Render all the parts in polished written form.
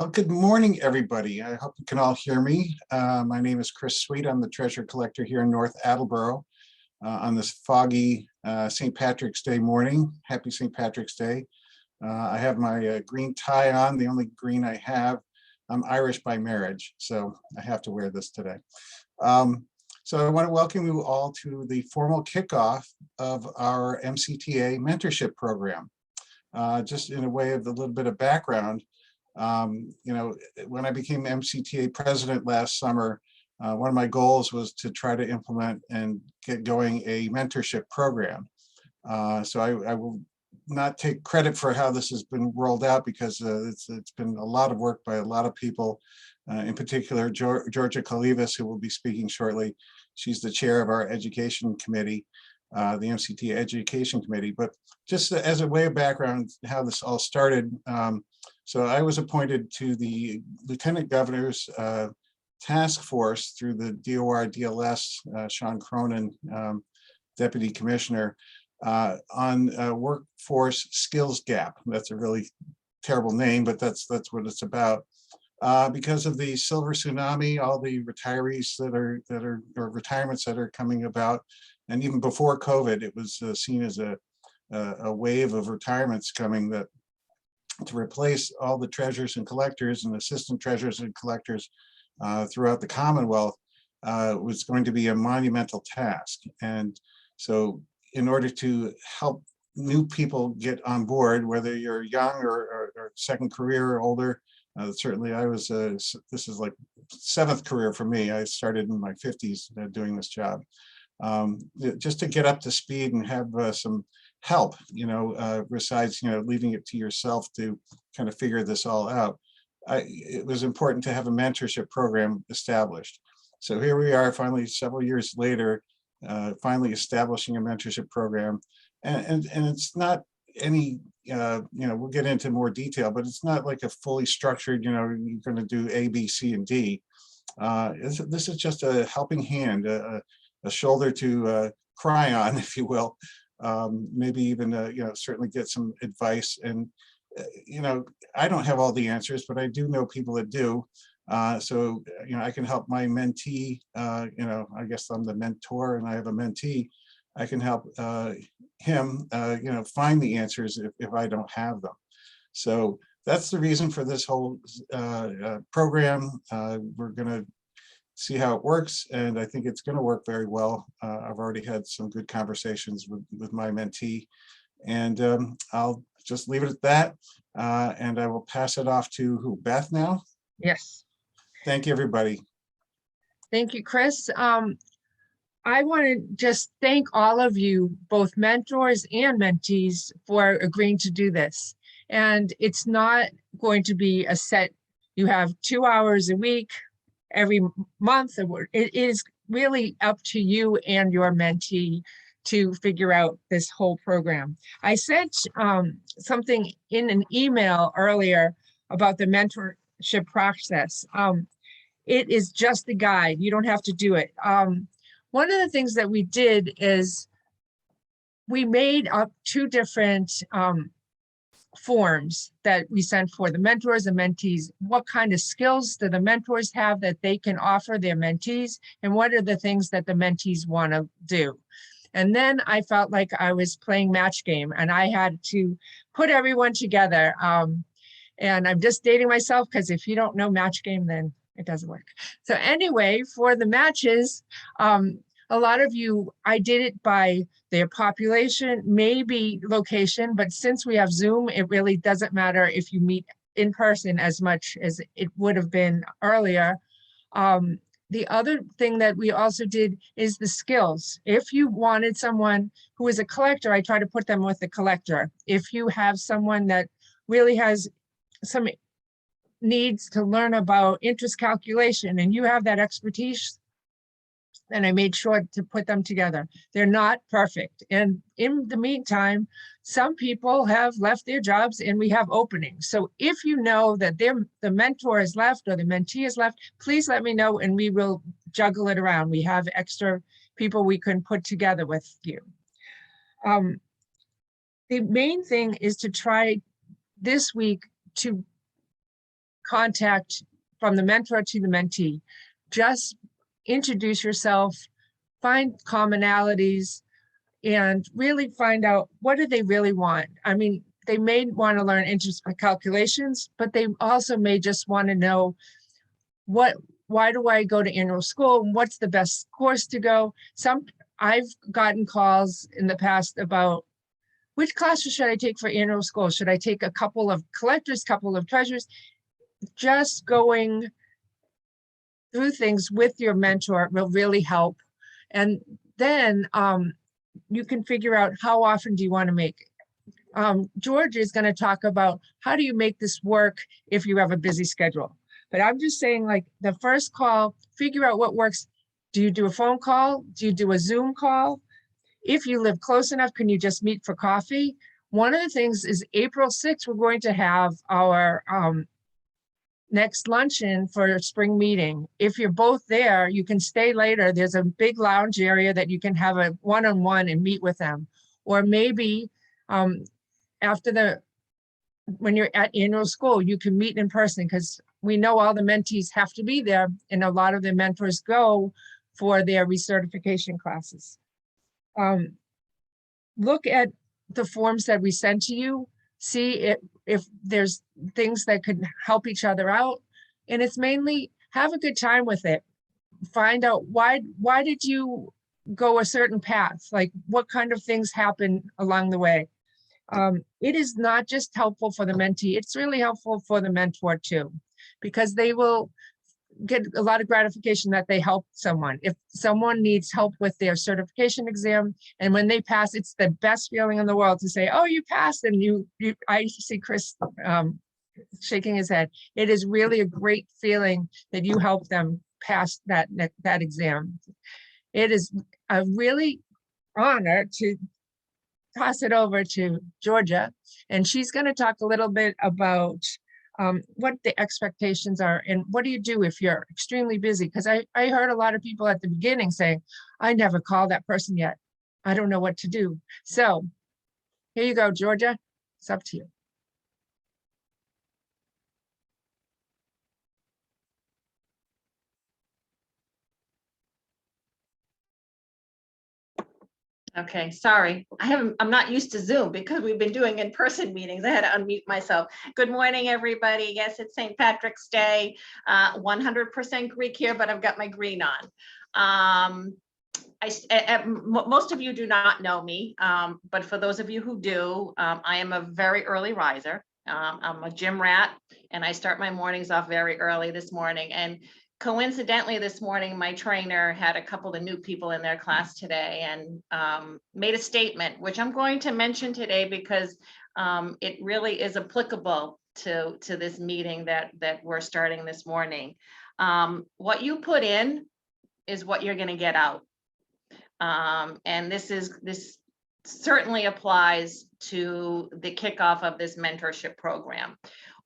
Good morning, everybody. I hope you can all hear me. My name is Chris Sweet. I'm the treasure collector here in North Attleboro on this foggy St. Patrick's Day morning. Happy St. Patrick's Day. I have my green tie on, the only green I have. I'm Irish by marriage, so I have to wear this today. So I want to welcome you all to the formal kickoff of our MCTA mentorship program. Just in a way of a little bit of background, when I became MCTA president last summer, one of my goals was to try to implement and get going a mentorship program. So I will not take credit for how this has been rolled out because it's been a lot of work by a lot of people, in particular Georgia Kalivas, who will be speaking shortly. She's the chair of our education committee, the MCTA Education Committee. But just as a way of background, how this all started, so I was appointed to the Lieutenant Governor's task force through the DOR DLS, Sean Cronin, Deputy Commissioner, on workforce skills gap. That's a really terrible name, but that's what it's about. Because of the silver tsunami, all the retirees that are or retirements that are coming about, and even before COVID, it was seen as a wave of retirements coming that to replace all the treasurers and collectors and assistant treasurers and collectors throughout the Commonwealth was going to be a monumental task. And so in order to help new people get on board, whether you're young or second career or older, certainly I was, this is like seventh career for me. I started in my 50s doing this job. Just to get up to speed and have some help, besides, leaving it to yourself to kind of figure this all out. It was important to have a mentorship program established. So here we are finally several years later, finally establishing a mentorship program. And it's not any, we'll get into more detail, but it's not like a fully structured, you're going to do A, B, C, and D. This is just a helping hand, a shoulder to cry on, if you will. Maybe even, certainly get some advice. And, I don't have all the answers, but I do know people that do. So, I can help my mentee, I guess I'm the mentor and I have a mentee. I can help him, find the answers if I don't have them. So that's the reason for this whole program. We're going to see how it works, and I think it's going to work very well. I've already had some good conversations with my mentee, and I'll just leave it at that, and I will pass it off to who, Beth now? Yes. Thank you, everybody. Thank you, Chris. I want to just thank all of you, both mentors and mentees, for agreeing to do this. And it's not going to be a set, you have 2 hours a week, every month. It is really up to you and your mentee to figure out this whole program. I sent something in an email earlier about the mentorship process. It is just a guide. You don't have to do it. One of the things that we did is we made up 2 different forms that we sent for the mentors and mentees. What kind of skills do the mentors have that they can offer their mentees? And what are the things that the mentees want to do? And then I felt like I was playing match game and I had to put everyone together. And I'm just dating myself because if you don't know match game, then it doesn't work. So anyway, for the matches, a lot of you, I did it by their population, maybe location, but since we have Zoom, it really doesn't matter if you meet in person as much as it would have been earlier. The other thing that we also did is the skills. If you wanted someone who is a collector, I try to put them with a collector. If you have someone that really has some needs to learn about interest calculation and you have that expertise, and I made sure to put them together. They're not perfect. And in the meantime, some people have left their jobs and we have openings. So if you know that the mentor is left or the mentee is left, please let me know and we will juggle it around. We have extra people we can put together with you. The main thing is to try this week to contact from the mentor to the mentee. Just introduce yourself, find commonalities, and really find out what do they really want. I mean, they may want to learn interest calculations, but they also may just want to know why do I go to annual school? What's the best course to go? I've gotten calls in the past about which classes should I take for annual school? Should I take a couple of collectors, couple of treasures? Just going through things with your mentor will really help. And then you can figure out how often do you want to make it. George is going to talk about how do you make this work if you have a busy schedule. But I'm just saying, like, the first call, figure out what works. Do you do a phone call? Do you do a Zoom call? If you live close enough, can you just meet for coffee? One of the things is April 6th, we're going to have our next luncheon for a spring meeting. If you're both there, you can stay later. There's a big lounge area that you can have a one-on-one and meet with them. Or maybe when you're at annual school, you can meet in person, because we know all the mentees have to be there, and a lot of the mentors go for their recertification classes. Look at the forms that we send to you, see if there's things that could help each other out. And it's mainly have a good time with it. Find out why did you go a certain path? Like, what kind of things happen along the way? It is not just helpful for the mentee, it's really helpful for the mentor too, because they will get a lot of gratification that they help someone. If someone needs help with their certification exam, and when they pass, it's the best feeling in the world to say, oh, you passed. And I see Chris shaking his head. It is really a great feeling that you help them pass that exam. It is a really honor to toss it over to Georgia, and she's going to talk a little bit about what the expectations are and what do you do if you're extremely busy? Because I heard a lot of people at the beginning saying, I never called that person yet. I don't know what to do. So here you go, Georgia. It's up to you. Okay, sorry. I'm not used to Zoom because we've been doing in-person meetings. I had to unmute myself. Good morning, everybody. Yes, it's St. Patrick's Day. 100% Greek here, but I've got my green on. Most of you do not know me, but for those of you who do, I am a very early riser. I'm a gym rat, and I start my mornings off very early this morning. And coincidentally, this morning, my trainer had a couple of new people in their class today and made a statement, which I'm going to mention today because it really is applicable to this meeting that we're starting this morning. What you put in is what you're going to get out. And this certainly applies to the kickoff of this mentorship program.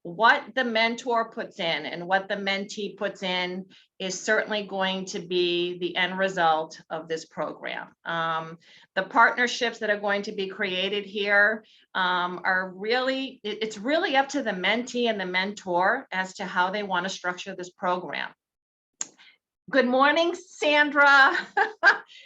What the mentor puts in and what the mentee puts in is certainly going to be the end result of this program. The partnerships that are going to be created here are really, it's really up to the mentee and the mentor as to how they want to structure this program. Good morning, Sandra.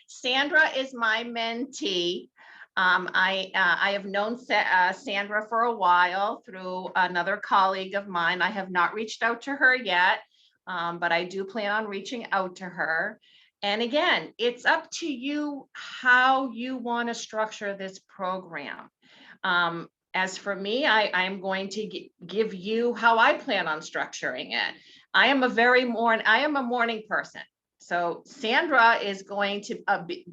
Sandra is my mentee. I have known Sandra for a while through another colleague of mine. I have not reached out to her yet, but I do plan on reaching out to her. And again, it's up to you how you want to structure this program. As for me, I'm going to give you how I plan on structuring it. I am a morning person. So Sandra is going to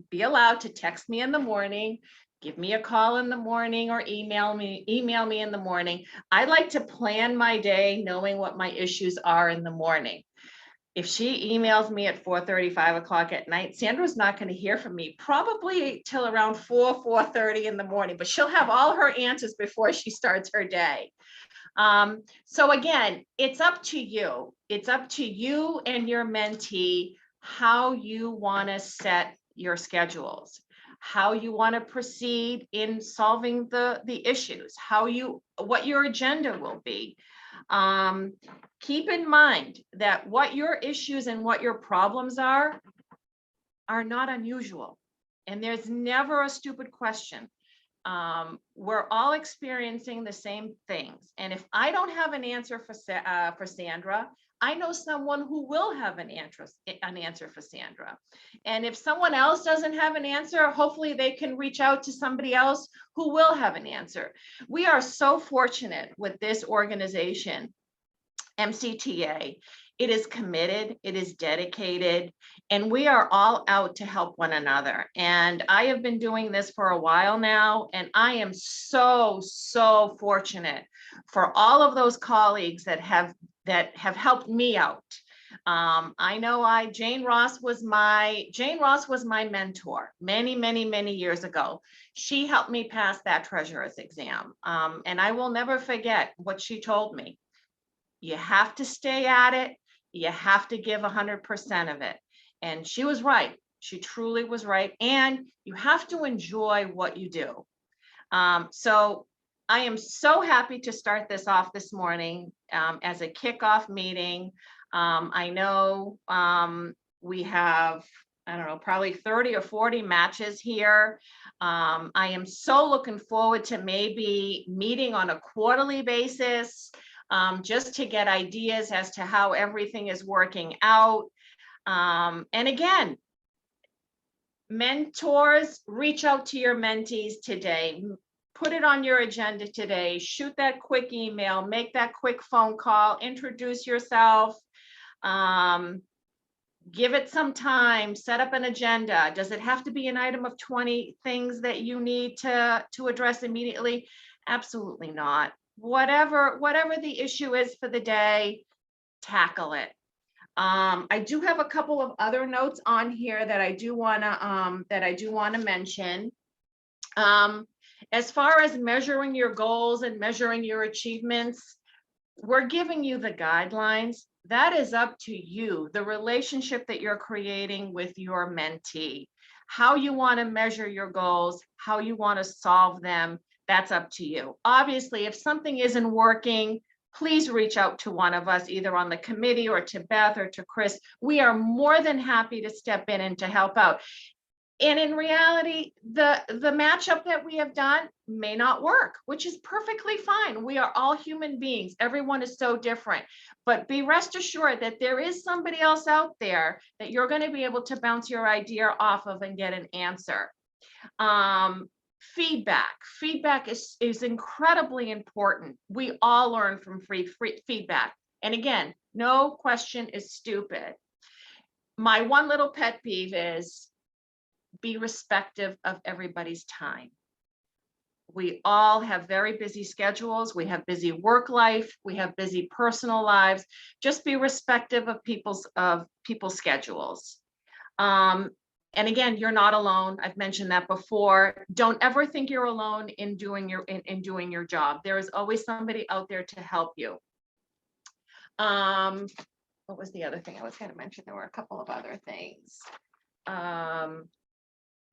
be allowed to text me in the morning, give me a call in the morning, or email me in the morning. I like to plan my day knowing what my issues are in the morning. If she emails me at 4:30, 5 o'clock at night, Sandra's not going to hear from me probably till around 4:30 in the morning, but she'll have all her answers before she starts her day. So again, it's up to you. It's up to you and your mentee how you want to set your schedules, how you want to proceed in solving the issues, what your agenda will be. Keep in mind that what your issues and what your problems are not unusual. And there's never a stupid question. We're all experiencing the same things. And if I don't have an answer for Sandra, I know someone who will have an answer for Sandra. And if someone else doesn't have an answer, hopefully they can reach out to somebody else who will have an answer. We are so fortunate with this organization, MCTA. It is committed, it is dedicated, and we are all out to help one another. And I have been doing this for a while now, and I am so fortunate for all of those colleagues that have helped me out. I know Jane Ross was my mentor many years ago. She helped me pass that treasurer's exam. And I will never forget what she told me. You have to stay at it. You have to give 100% of it. And she was right. She truly was right. And you have to enjoy what you do. So I am so happy to start this off this morning as a kickoff meeting. I know we have, I don't know, probably 30 or 40 matches here. I am so looking forward to maybe meeting on a quarterly basis, just to get ideas as to how everything is working out. And again, mentors, reach out to your mentees today. Put it on your agenda today. Shoot that quick email, make that quick phone call, introduce yourself. Give it some time, set up an agenda. Does it have to be an item of 20 things that you need to address immediately? Absolutely not. Whatever the issue is for the day, tackle it. I do have a couple of other notes on here that I do want to mention. As far as measuring your goals and measuring your achievements, we're giving you the guidelines. That is up to you, the relationship that you're creating with your mentee, how you want to measure your goals, how you want to solve them. That's up to you. Obviously, if something isn't working, please reach out to one of us, either on the committee or to Beth or to Chris. We are more than happy to step in and to help out. And in reality, the matchup that we have done may not work, which is perfectly fine. We are all human beings. Everyone is so different. But be rest assured that there is somebody else out there that you're going to be able to bounce your idea off of and get an answer. Feedback is incredibly important. We all learn from free feedback. And again, no question is stupid. My one little pet peeve is be respectful of everybody's time. We all have very busy schedules. We have busy work life. We have busy personal lives. Just be respectful of people's schedules. And again, you're not alone. I've mentioned that before. Don't ever think you're alone in doing your job. There is always somebody out there to help you. What was the other thing I was going to mention? There were a couple of other things.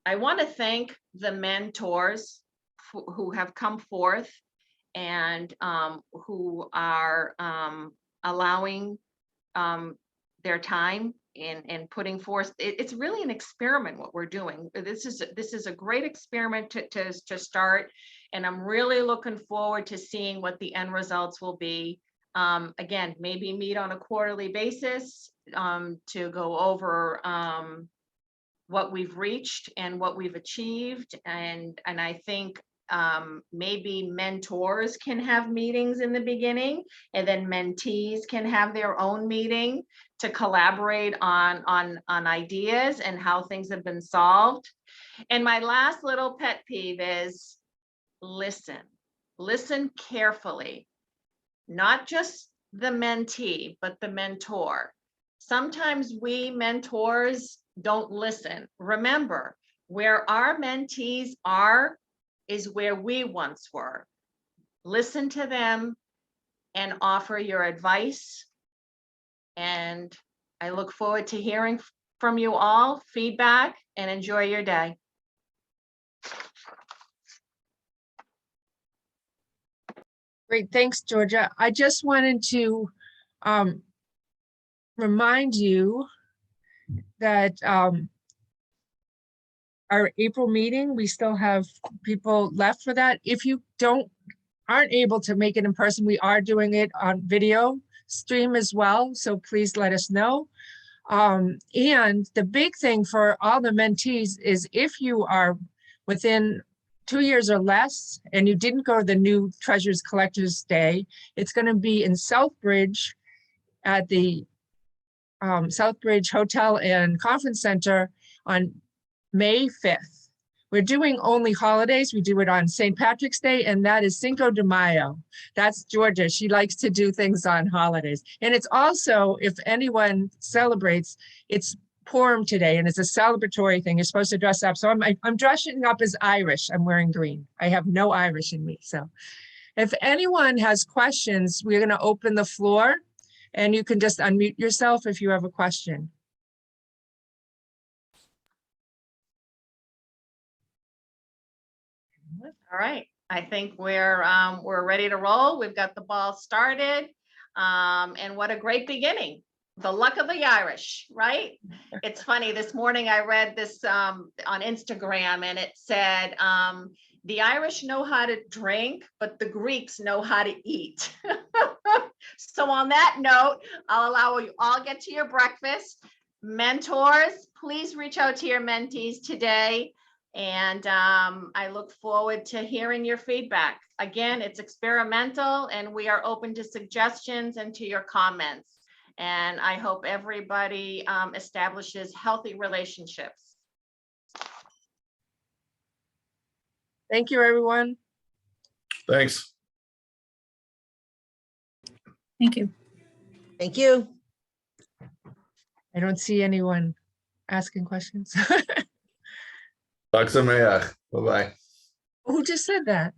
I want to thank the mentors who have come forth and who are allowing their time and putting forth. It's really an experiment what we're doing. This is a great experiment to start, and I'm really looking forward to seeing what the end results will be. Again, maybe meet on a quarterly basis to go over what we've reached and what we've achieved, and I think maybe mentors can have meetings in the beginning, and then mentees can have their own meeting to collaborate on ideas and how things have been solved. And my last little pet peeve is listen carefully, not just the mentee, but the mentor. Sometimes we mentors don't listen. Remember, where our mentees are is where we once were. Listen to them and offer your advice. And I look forward to hearing from you all, feedback, and enjoy your day. Great, thanks, Georgia. I just wanted to remind you that our April meeting, we still have people left for that. If you aren't able to make it in person, we are doing it on video stream as well. So please let us know. And the big thing for all the mentees is if you are within 2 years or less and you didn't go to the new Treasures Collectors Day, it's going to be in Southbridge at the Southbridge Hotel and Conference Center on May 5th. We're doing only holidays. We do it on St. Patrick's Day, and that is Cinco de Mayo. That's Georgia. She likes to do things on holidays. And it's also, if anyone celebrates, it's Purim today, and it's a celebratory thing. You're supposed to dress up. So I'm dressing up as Irish. I'm wearing green. I have no Irish in me. So if anyone has questions, we're going to open the floor, and you can just unmute yourself if you have a question. All right, I think we're ready to roll. We've got the ball started. And what a great beginning. The luck of the Irish, right? It's funny, this morning I read this on Instagram, and it said, the Irish know how to drink, but the Greeks know how to eat. So on that note, I'll allow you all get to your breakfast. Mentors, please reach out to your mentees today. And I look forward to hearing your feedback. Again, it's experimental, and we are open to suggestions and to your comments. And I hope everybody establishes healthy relationships. Thank you, everyone. Thanks. Thank you. Thank you. I don't see anyone asking questions. Talk to me. Bye-bye. Who just said that?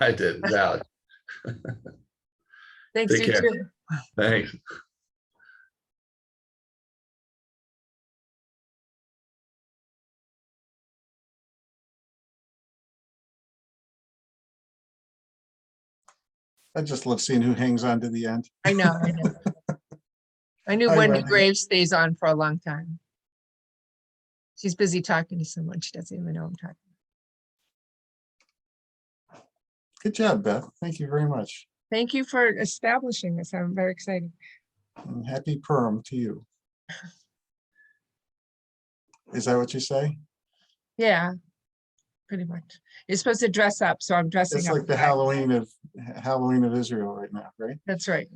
I did. Alex. Thanks, Take you care. too. Thanks. I just love seeing who hangs on to the end. I know, I know. I knew Hi, Wendy Wendy. Graves stays on for a long time. She's busy talking to someone. She doesn't even know I'm talking. Good job, Beth. Thank you very much. Thank you for establishing this. I'm very excited. And happy Purim to you. Is that what you say? Yeah, pretty much. You're supposed to dress up, so I'm dressing It's up. like the Halloween of Israel right now, right? That's right.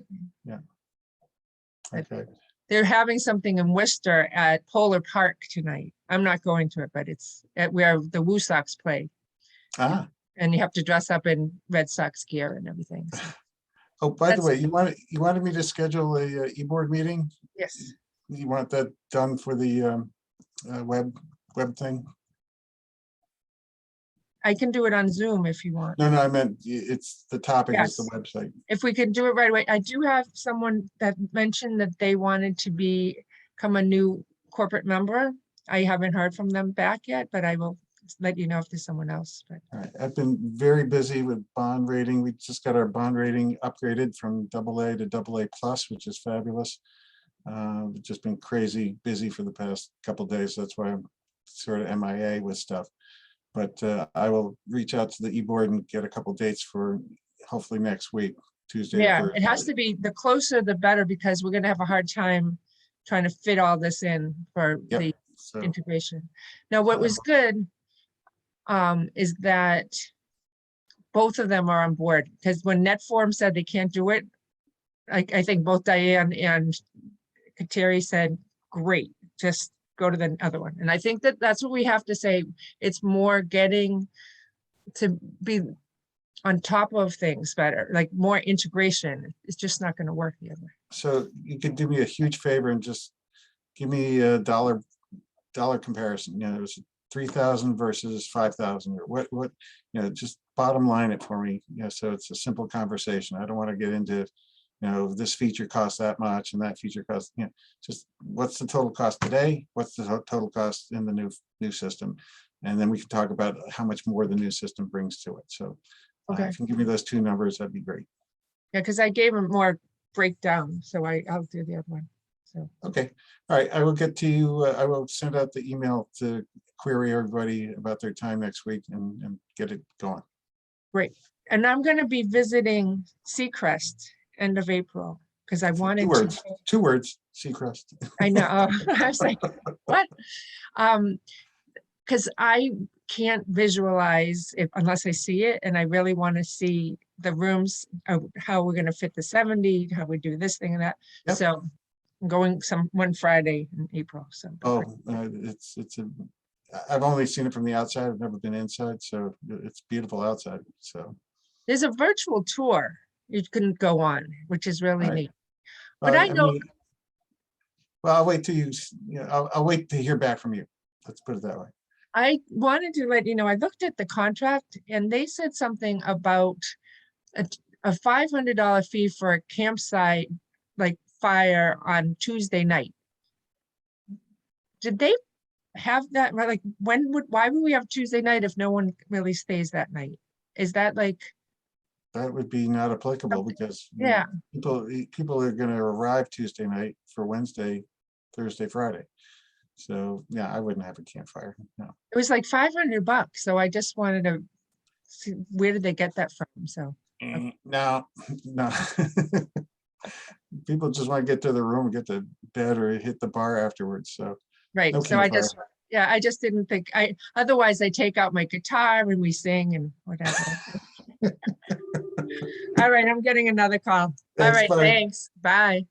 Okay. They're having something in Worcester at Polar Park tonight. I'm not going to it, but it's at where the Woo Sox play. Ah. And you have to dress up in Red Sox gear and everything. So, Oh, by the That's- way, you wanted me to schedule a e-board meeting? yes. You want that done for the web thing? I can do it on Zoom if you want. No, I meant it's the topic is the Yes. website. If we could do it right away. I do have someone that mentioned that they wanted to become a new corporate member. I haven't heard from them back yet, but I will let you know if there's someone else. But All right, I've been very busy with bond rating. We just got our bond rating upgraded from AA to AA plus, which is fabulous. It's just been crazy busy for the past couple of days. That's why I'm sort of MIA with stuff. But I will reach out to the e-board and get a couple dates for hopefully next week, Tuesday. or yeah, it has Thursday. to be, the closer the better, because we're gonna have a hard time trying to fit all this in for Yep. the So, integration. Now, what was good is that both of them are on board, because when Netform said they can't do it, I think both Diane and Kateri said, great, just go to the other one. And I think that that's what we have to say. It's more getting to be on top of things better, like more integration. It's just not going to work the other way. so you could do me a huge favor and just give me a dollar comparison. You know, it was 3,000 versus 5,000, or what, you know, just bottom line it for me. You know, so it's a simple conversation. I don't want to get into, you know, this feature costs that much and that feature costs, you know, just what's the total cost today? What's the total cost in the new system? And then we can talk about how much more the new system brings to it. So Okay. If you can give me those two numbers, that'd be great. Yeah, because I gave him more breakdown, so I'll do the other one. So, Okay, all right, I will get to you, I will send out the email to query everybody about their time next week and get it going. great. And I'm gonna be visiting Seacrest end of April, because I wanted to. Two words, Seacrest. I know, I was like, what? Because I can't visualize it unless I see it, and I really want to see the rooms, how we're gonna fit the 70, how we do this thing and that. Yep. So I'm going one Friday in April, so. Oh, I've only seen it from the outside. I've never been inside, so it's beautiful outside, so. There's a virtual tour you can go on, which is really Right. neat. But I know, Well, I'll wait till I'll wait to hear back from you. Let's put it that way. I wanted to let you know, I looked at the contract and they said something about a $500 fee for a campsite, like fire on Tuesday night. Did they have that, right? Like why would we have Tuesday night if no one really stays that night? Is that like, That would be not applicable because yeah, people are gonna arrive Tuesday night for Wednesday, Thursday, Friday. So, yeah, I wouldn't have a campfire, no. it was like $500. So I just wanted to see, where did they get that from? So, No, no. People just want to get to the room, get to bed or hit the bar afterwards, so. right. No So I campfire. just, yeah, I just didn't think otherwise I take out my guitar and we sing and whatever. All right, I'm getting another call. All Thanks, right, bye. thanks. Bye.